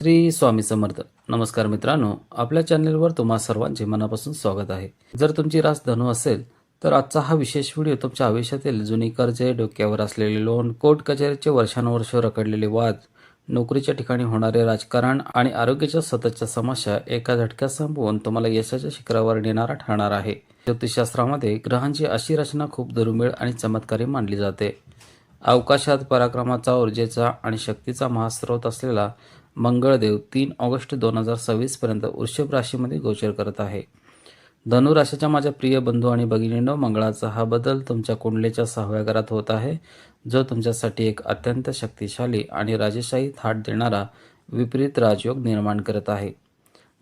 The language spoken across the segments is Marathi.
श्री स्वामी समर्थ. नमस्कार मित्रांनो, आपल्या चॅनलवर तुम्हा सर्वांचे मनापासून स्वागत आहे. जर तुमची रास धनु असेल तर आजचा हा विशेष व्हिडिओ तुमच्या आयुष्यातील जुनी कर्जे, डोक्यावर असलेले लोन, कोर्ट कचेरीचे वर्षानुवर्ष रखडलेले वाद, नोकरीच्या ठिकाणी होणारे राजकारण आणि आरोग्याच्या सततच्या समस्या एका झटक्यात संपवून तुम्हाला यशाच्या शिखरावर नेणारा ठरणार आहे. ज्योतिषशास्त्रामध्ये ग्रहांची अशी रचना खूप दुर्मिळ आणि चमत्कारी मानली जाते. अवकाशात पराक्रमाचा, ऊर्जेचा आणि शक्तीचा महास्रोत असलेला मंगळदेव 3 ऑगस्ट 2026 पर्यंत वृषभ राशीमध्ये गोचर करत आहे. धनु राशीच्या माझ्या प्रिय बंधू आणि भगिनींनो, मंगळाचा हा बदल तुमच्या कुंडलीच्या 6व्या घरात होत आहे, जो तुमच्यासाठी एक अत्यंत शक्तिशाली आणि राजेशाही थाट देणारा विपरीत राजयोग निर्माण करत आहे.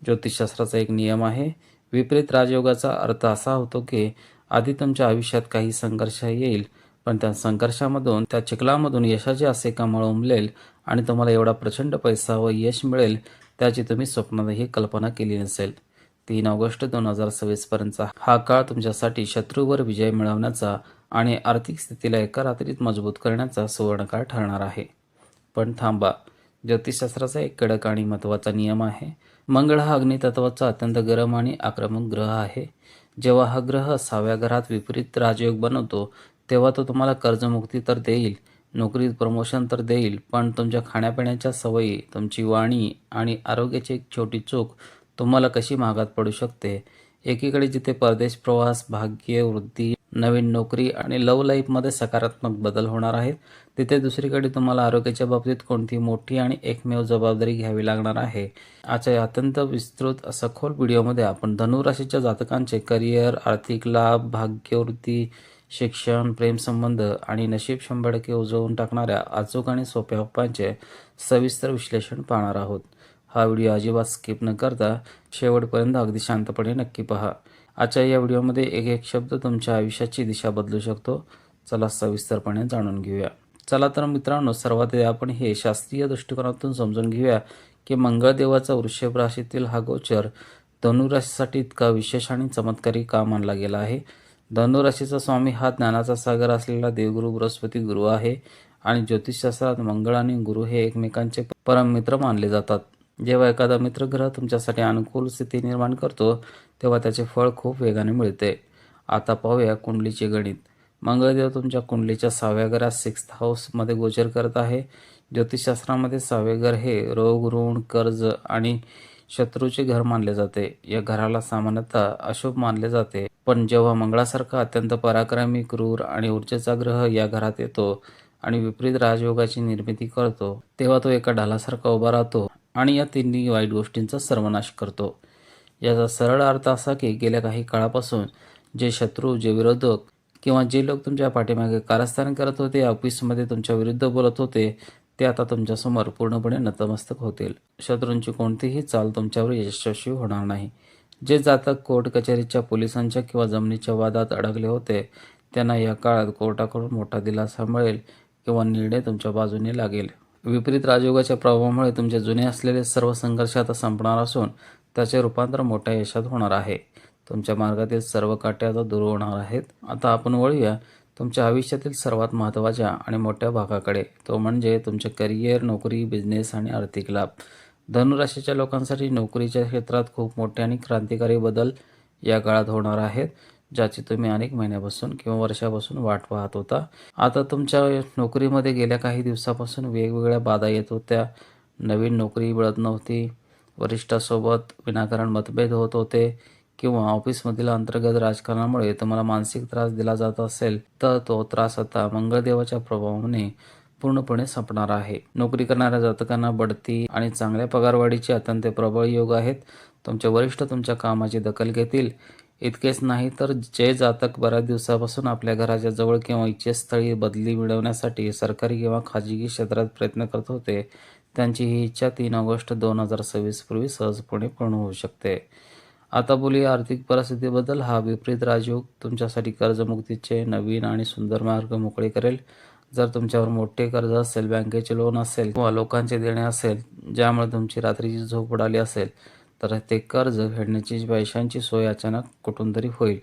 ज्योतिषशास्त्राचा एक नियम आहे. विपरीत राजयोगाचा अर्थ असा होतो की आधी तुमच्या आयुष्यात काही संघर्ष येईल, पण त्या संघर्षामधून, त्या चिखलामधून यशाचे असे कमळ उमलेल आणि तुम्हाला एवढा प्रचंड पैसा व यश मिळेल त्याची तुम्ही स्वप्नातही कल्पना केली नसेल. 3 ऑगस्ट 2026 पर्यंतचा हा काळ तुमच्यासाठी शत्रूवर विजय मिळवण्याचा आणि आर्थिक स्थितीला एका रात्रीत मजबूत करण्याचा सुवर्णकाळ ठरणार आहे. पण थांबा, ज्योतिषशास्त्राचा एक कडक आणि महत्त्वाचा नियम आहे. मंगळ हा अग्नितत्वाचा अत्यंत गरम आणि आक्रमक ग्रह आहे. जेव्हा हा ग्रह 6व्या घरात विपरीत राजयोग बनवतो तेव्हा तो तुम्हाला कर्जमुक्ती तर देईल, नोकरीत प्रमोशन तर देईल, पण तुमच्या खाण्यापिण्याच्या सवयी, तुमची वाणी आणि आरोग्याची एक छोटी चूक तुम्हाला कशी महागात पडू शकते. एकीकडे जिथे परदेश प्रवास, भाग्य, वृद्धी, नवीन नोकरी आणि लव्ह लाईफमध्ये सकारात्मक बदल होणार आहेत, तिथे दुसरीकडे तुम्हाला आरोग्याच्या बाबतीत कोणती मोठी आणि एकमेव जबाबदारी घ्यावी लागणार आहे. आजच्या या अत्यंत विस्तृत सखोल व्हिडिओमध्ये आपण धनु राशीच्या जातकांचे करिअर, आर्थिक लाभ, भाग्यवृद्धी, शिक्षण, प्रेमसंबंध आणि नशीब 100% उजळून टाकणाऱ्या अचूक आणि सोप्या उपायांचे सविस्तर विश्लेषण पाहणार आहोत. हा व्हिडिओ अजिबात स्किप न करता शेवटपर्यंत अगदी शांतपणे नक्की पहा. आजच्या या व्हिडिओमध्ये एक एक शब्द तुमच्या आयुष्याची दिशा बदलू शकतो. चला सविस्तरपणे जाणून घेऊया. चला तर मित्रांनो, सर्वात आधी आपण हे शास्त्रीय दृष्टिकोनातून समजून घेऊया की मंगळदेवाचा वृषभ राशीतील हा गोचर धनुराशीसाठी इतका विशेष आणि चमत्कारी का मानला गेला आहे. धनुराशीचा स्वामी हा ज्ञानाचा सागर असलेला देवगुरु बृहस्पती गुरु आहे आणि ज्योतिषशास्त्रात मंगळ आणि गुरु हे एकमेकांचे परम मित्र मानले जातात. जेव्हा एखादा मित्र ग्रह तुमच्यासाठी अनुकूल स्थिती निर्माण करतो तेव्हा त्याचे फळ खूप वेगाने मिळते. आता पाहूया कुंडलीचे गणित. मंगळदेव तुमच्या कुंडलीच्या 6व्या घरात 6th हाऊसमध्ये गोचर करत आहे. ज्योतिषशास्त्रामध्ये 6वे घर हे रोग, ऋण, कर्ज आणि शत्रूचे घर मानले जाते. या घराला सामान्यतः अशुभ मानले जाते, पण जेव्हा मंगळासारखा अत्यंत पराक्रमी, क्रूर आणि ऊर्जेचा ग्रह या घरात येतो आणि विपरीत राजयोगाची निर्मिती करतो तेव्हा तो एका ढालासारखा उभा राहतो आणि या तिन्ही वाईट गोष्टींचा सर्वनाश करतो. याचा सरळ अर्थ असा की गेल्या काही काळापासून जे शत्रू, जे विरोधक किंवा जे लोक तुमच्या पाठीमागे कारस्थान करत होते, ऑफिसमध्ये तुमच्या विरुद्ध बोलत होते, ते आता तुमच्यासमोर पूर्णपणे नतमस्तक होतील. शत्रूंची कोणतीही चाल तुमच्यावर यशस्वी होणार नाही. जे जातक कोर्ट कचेरीच्या, पोलिसांच्या किंवा जमिनीच्या वादात अडकले होते त्यांना या काळात कोर्टाकडून मोठा दिलासा मिळेल किंवा निर्णय तुमच्या बाजूने लागेल. विपरीत राजयोगाच्या प्रभावामुळे तुमचे जुने असलेले सर्व संघर्ष आता संपणार असून त्याचे रूपांतर मोठ्या यशात होणार आहे. तुमच्या मार्गातील सर्व काटे आता दूर होणार आहेत. आता आपण वळूया तुमच्या आयुष्यातील सर्वात महत्त्वाच्या आणि मोठ्या भागाकडे, तो म्हणजे तुमचे करिअर, नोकरी, बिझनेस आणि आर्थिक लाभ. धनुराशीच्या लोकांसाठी नोकरीच्या क्षेत्रात खूप मोठे आणि क्रांतिकारी बदल या काळात होणार आहेत, ज्याची तुम्ही अनेक महिन्यापासून किंवा वर्षापासून वाट पाहत होता. आता तुमच्या नोकरीमध्ये गेल्या काही दिवसापासून वेगवेगळ्या बाधा येत होत्या. नवीन नोकरी मिळत नव्हती, वरिष्ठासोबत विनाकारण मतभेद होत होते किंवा ऑफिसमधील अंतर्गत राजकारणामुळे तुम्हाला मानसिक त्रास दिला जात असेल तर तो त्रास आता मंगळदेवाच्या प्रभावाने पूर्णपणे संपणार आहे. नोकरी करणाऱ्या जातकांना बढती आणि चांगल्या पगारवाढीचे अत्यंत प्रबळ योग आहेत. तुमचे वरिष्ठ तुमच्या कामाची दखल घेतील. इतकेच नाही तर जे जातक बऱ्याच दिवसापासून आपल्या घराच्या जवळ किंवा इच्छेस्थळी बदली मिळवण्यासाठी सरकारी किंवा खाजगी क्षेत्रात प्रयत्न करत होते, त्यांची ही इच्छा 3 ऑगस्ट 2026 पूर्वी सहजपणे पूर्ण होऊ शकते. आता बोलूया आर्थिक परिस्थितीबद्दल. हा विपरीत राजयोग तुमच्यासाठी कर्जमुक्तीचे नवीन आणि सुंदर मार्ग मोकळे करेल. जर तुमच्यावर मोठे कर्ज असेल, बँकेचे लोन असेल किंवा लोकांचे देणे असेल ज्यामुळे तुमची रात्रीची झोप उडाली असेल, तर ते कर्ज फेडण्याची पैशांची सोय अचानक कुठून तरी होईल.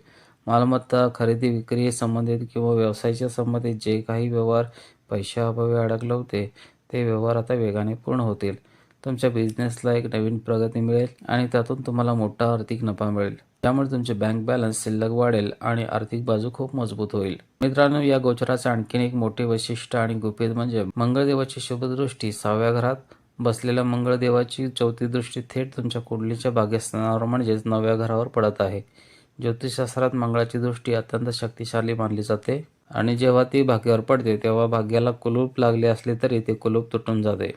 मालमत्ता खरेदी विक्री संबंधित किंवा व्यवसायाच्या संबंधित जे काही व्यवहार पैशाअभावी अडकले होते ते व्यवहार आता वेगाने पूर्ण होतील. तुमच्या बिझनेसला एक नवीन प्रगती मिळेल आणि त्यातून तुम्हाला मोठा आर्थिक नफा मिळेल. त्यामुळे तुमचे बँक बॅलन्स शिल्लक वाढेल आणि आर्थिक बाजू खूप मजबूत होईल. मित्रांनो, या गोचराचे आणखीन एक मोठे वैशिष्ट्य आणि गुपित म्हणजे मंगळदेवाची शुभदृष्टी. 6व्या घरात बसलेल्या मंगळदेवाची 4थी दृष्टी थेट तुमच्या कुंडलीच्या भाग्यस्थानावर म्हणजेच 9व्या घरावर पडत आहे. ज्योतिषशास्त्रात मंगळाची दृष्टी अत्यंत शक्तिशाली मानली जाते आणि जेव्हा ती भाग्यावर पडते तेव्हा भाग्याला कुलूप लागले असले तरी ते कुलूप तुटून जाते.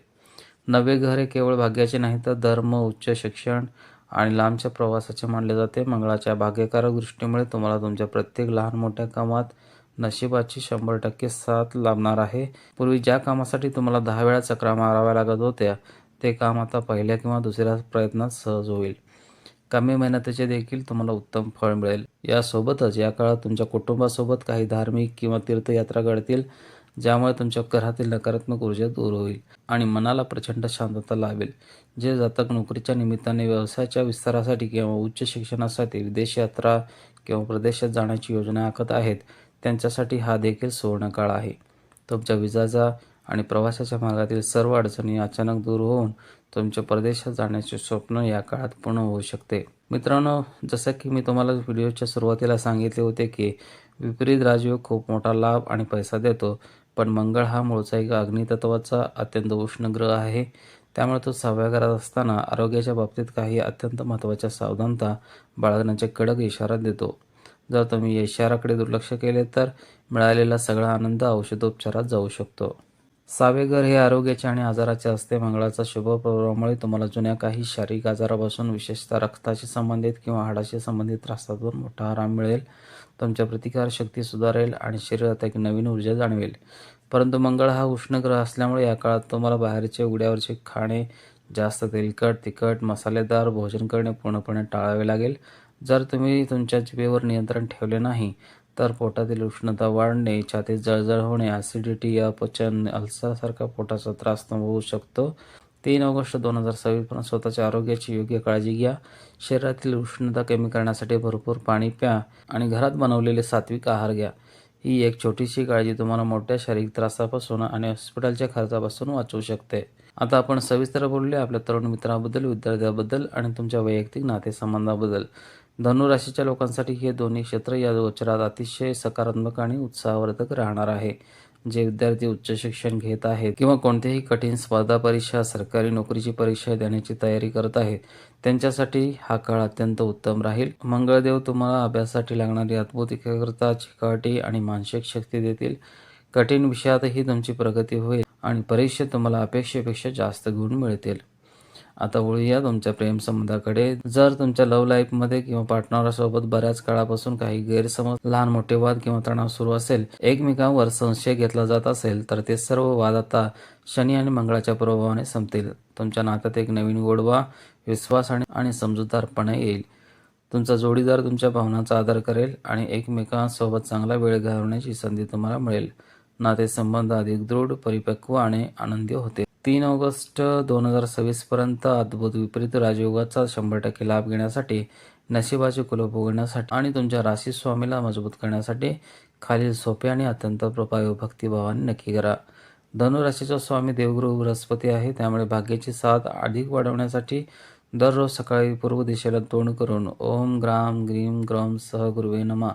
9वे घर हे केवळ भाग्याचे नाही तर धर्म, उच्च शिक्षण आणि लांबच्या प्रवासाचे मानले जाते. मंगळाच्या भाग्यकारक दृष्टीमुळे तुम्हाला तुमच्या प्रत्येक लहान मोठ्या कामात नशिबाची 100% साथ लाभणार आहे. पूर्वी ज्या कामासाठी तुम्हाला 10 वेळा चकरा माराव्या लागत होत्या ते काम आता पहिल्या किंवा दुसऱ्या प्रयत्नात सहज होईल. कमी मेहनतीचे देखील तुम्हाला उत्तम फळ मिळेल. यासोबतच या काळात तुमच्या कुटुंबासोबत काही धार्मिक किंवा तीर्थयात्रा घडतील ज्यामुळे तुमच्या घरातील नकारात्मक ऊर्जा दूर होईल आणि मनाला प्रचंड शांतता लाभेल. जे जातक नोकरीच्या निमित्ताने, व्यवसायाच्या विस्तारासाठी किंवा उच्च शिक्षणासाठी विदेश यात्रा किंवा प्रदेशात जाण्याची योजना आखत आहेत त्यांच्यासाठी हा देखील सुवर्णकाळ आहे. तुमच्या विजाचा आणि प्रवासाच्या मार्गातील सर्व अडचणी अचानक दूर होऊन तुमच्या परदेशात जाण्याचे स्वप्न या काळात पूर्ण होऊ शकते. मित्रांनो, जसं की मी तुम्हाला व्हिडिओच्या सुरुवातीला सांगितले होते की विपरीत राजयोग खूप मोठा लाभ आणि पैसा देतो, पण मंगळ हा मूळचा एक अग्नितत्वाचा अत्यंत उष्ण ग्रह आहे. त्यामुळे तो 6व्या घरात असताना आरोग्याच्या बाबतीत काही अत्यंत महत्त्वाच्या सावधानता बाळगण्याचे कडक इशारा देतो. जर तुम्ही या इशाराकडे दुर्लक्ष केले तर मिळालेला सगळा आनंद औषधोपचारात जाऊ शकतो. 6वे घर हे आरोग्याचे आणि आजाराचे असते. मंगळाचा शुभ प्रभावामुळे तुम्हाला जुन्या काही शारीरिक आजारापासून, विशेषतः रक्ताशी संबंधित किंवा हाडाशी संबंधित त्रासातून मोठा आराम मिळेल. तुमच्या प्रतिकारशक्ती सुधारेल आणि शरीरात एक नवीन ऊर्जा जाणवेल. परंतु मंगळ हा उष्ण ग्रह असल्यामुळे या काळात तुम्हाला बाहेरचे उघड्यावरचे खाणे, जास्त तेलकट, तिखट, मसालेदार भोजन करणे पूर्णपणे टाळावे लागेल. जर तुम्ही तुमच्या जिभेवर नियंत्रण ठेवले नाही तर पोटातील उष्णता वाढणे, छातीत जळजळ होणे, ॲसिडिटी, अपचन, अल्सरसारखा पोटाचा त्रास होऊ शकतो. 3 ऑगस्ट 2026 पर्यंत स्वतःच्या आरोग्याची योग्य काळजी घ्या. शरीरातील उष्णता कमी करण्यासाठी भरपूर पाणी प्या आणि घरात बनवलेले सात्विक आहार घ्या. ही एक छोटीशी काळजी तुम्हाला मोठ्या शारीरिक त्रासापासून आणि हॉस्पिटलच्या खर्चापासून वाचवू शकते. आता आपण सविस्तर बोलूया आपल्या तरुण मित्राबद्दल, विद्यार्थ्यांबद्दल आणि तुमच्या वैयक्तिक नातेसंबंधाबद्दल. धनु राशीच्या लोकांसाठी हे दोन्ही क्षेत्र या गोचरात अतिशय सकारात्मक आणि उत्साहवर्धक राहणार आहे. जे विद्यार्थी उच्च शिक्षण घेत आहेत किंवा कोणत्याही कठीण स्पर्धा परीक्षा, सरकारी नोकरीची परीक्षा देण्याची तयारी करत आहेत त्यांच्यासाठी हा काळ अत्यंत उत्तम राहील. मंगळदेव तुम्हाला अभ्यासासाठी लागणारी अद्भुत एकाग्रता, चिकाटी आणि मानसिक शक्ती देतील. कठीण विषयातही तुमची प्रगती होईल आणि परीक्षेत तुम्हाला अपेक्षेपेक्षा जास्त गुण मिळतील. आता वळूया तुमच्या प्रेमसंबंधाकडे. जर तुमच्या लव्ह लाईफमध्ये किंवा पार्टनरसोबत बऱ्याच काळापासून काही गैरसमज, लहान मोठे वाद किंवा तणाव सुरू असेल, एकमेकांवर संशय घेतला जात असेल तर ते सर्व वाद आता शनी आणि मंगळाच्या प्रभावाने संपतील. तुमच्या नात्यात एक नवीन गोडवा, विश्वास आणि समजूतदारपणा येईल. तुमचा जोडीदार तुमच्या भावनांचा आदर करेल आणि एकमेकांसोबत चांगला वेळ घालवण्याची संधी तुम्हाला मिळेल. नातेसंबंध अधिक दृढ, परिपक्व आणि आनंदी होते. 3 ऑगस्ट 2026 पर्यंत अद्भुत विपरीत राजयोगाचा 100% लाभ घेण्यासाठी, नशिबाचे कुलूप उघडण्यासाठी आणि तुमच्या राशी स्वामीला मजबूत करण्यासाठी खालील सोपे आणि अत्यंत प्रभावी भक्तिभावाने नक्की करा. धनु राशीचा स्वामी देवगुरु बृहस्पती आहे. त्यामुळे भाग्याची साथ अधिक वाढवण्यासाठी दररोज सकाळी पूर्व दिशेला तोंड करून ओम ग्राम ग्रीम ग्रम सह गुरुवे नमः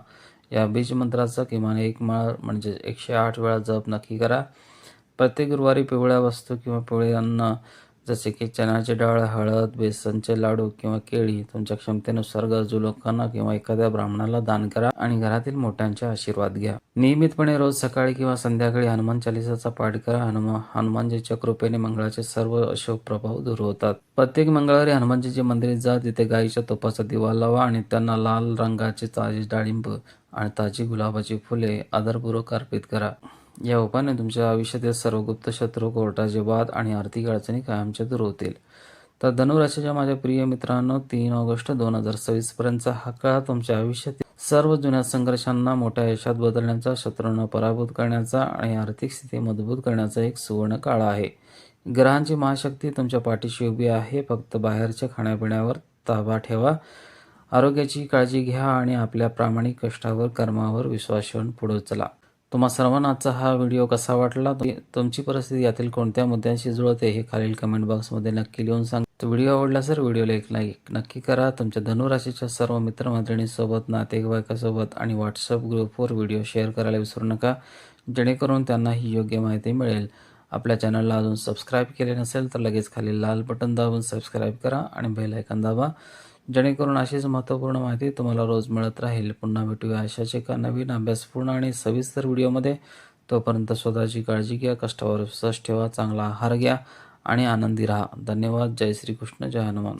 या बीज मंत्राचा किमान 1 माळ म्हणजे 108 वेळा जप नक्की करा. प्रत्येक गुरुवारी पिवळ्या वस्तू किंवा पिवळे अन्न जसे की चण्याची डाळ, हळद, बेसनचे लाडू किंवा केळी तुमच्या क्षमतेनुसार गरजू लोकांना किंवा एखाद्या ब्राह्मणाला दान करा आणि घरातील मोठ्यांचे आशीर्वाद घ्या. नियमितपणे रोज सकाळी किंवा संध्याकाळी हनुमान चालिसाचा पाठ करा. हनुमानजीच्या कृपेने मंगळाचे सर्व अशुभ प्रभाव दूर होतात. प्रत्येक मंगळवारी हनुमानजीच्या मंदिरात जा. तिथे गाईच्या तुपाचा दिवा लावा आणि त्यांना लाल रंगाचे ताजे डाळिंब आणि ताजी गुलाबाची फुले आदरपूर्वक अर्पित करा. या उपायाने तुमच्या आयुष्यातील सर्व गुप्त शत्रू, कोर्टाचे वाद आणि आर्थिक अडचणी कायमच्या दूर होतील. तर धनुराशीच्या माझ्या प्रिय मित्रांनो, 3 ऑगस्ट 2026 पर्यंतचा हा काळ तुमच्या आयुष्यातील सर्व जुन्या संघर्षांना मोठ्या यशात बदलण्याचा, शत्रूंना पराभूत करण्याचा आणि आर्थिक स्थिती मजबूत करण्याचा एक सुवर्ण काळ आहे. ग्रहांची महाशक्ती तुमच्या पाठीशी उभी आहे. फक्त बाहेरच्या खाण्यापिण्यावर ताबा ठेवा, आरोग्याची काळजी घ्या आणि आपल्या प्रामाणिक कष्टावर, कर्मावर विश्वास ठेवून पुढे चला. तुम्हा सर्वांना आजचा हा व्हिडिओ कसा वाटला, तुमची परिस्थिती यातील कोणत्या मुद्द्यांशी जुळते हे खालील कमेंट बॉक्समध्ये नक्की लिहून सांगा. तर व्हिडिओ आवडला तर व्हिडिओला एक लाईक नक्की करा. तुमच्या धनुराशीच्या सर्व मित्रमैत्रिणींसोबत, नातेवाईकासोबत आणि व्हॉट्सअप ग्रुपवर व्हिडिओ शेअर करायला विसरू नका, जेणेकरून त्यांनाही योग्य माहिती मिळेल. आपल्या चॅनलला अजून सबस्क्राईब केले नसेल तर लगेच खाली लाल बटन दाबून सबस्क्राईब करा आणि बेल आयकॉन दाबा, जेणेकरून अशीच महत्त्वपूर्ण माहिती तुम्हाला रोज मिळत राहील. पुन्हा भेटूया अशाच एका नवीन अभ्यासपूर्ण आणि सविस्तर व्हिडिओमध्ये. तोपर्यंत स्वतःची काळजी घ्या, कष्टावर विश्वास ठेवा, चांगला आहार घ्या आणि आनंदी राहा. धन्यवाद. जय श्रीकृष्ण, जय हनुमान.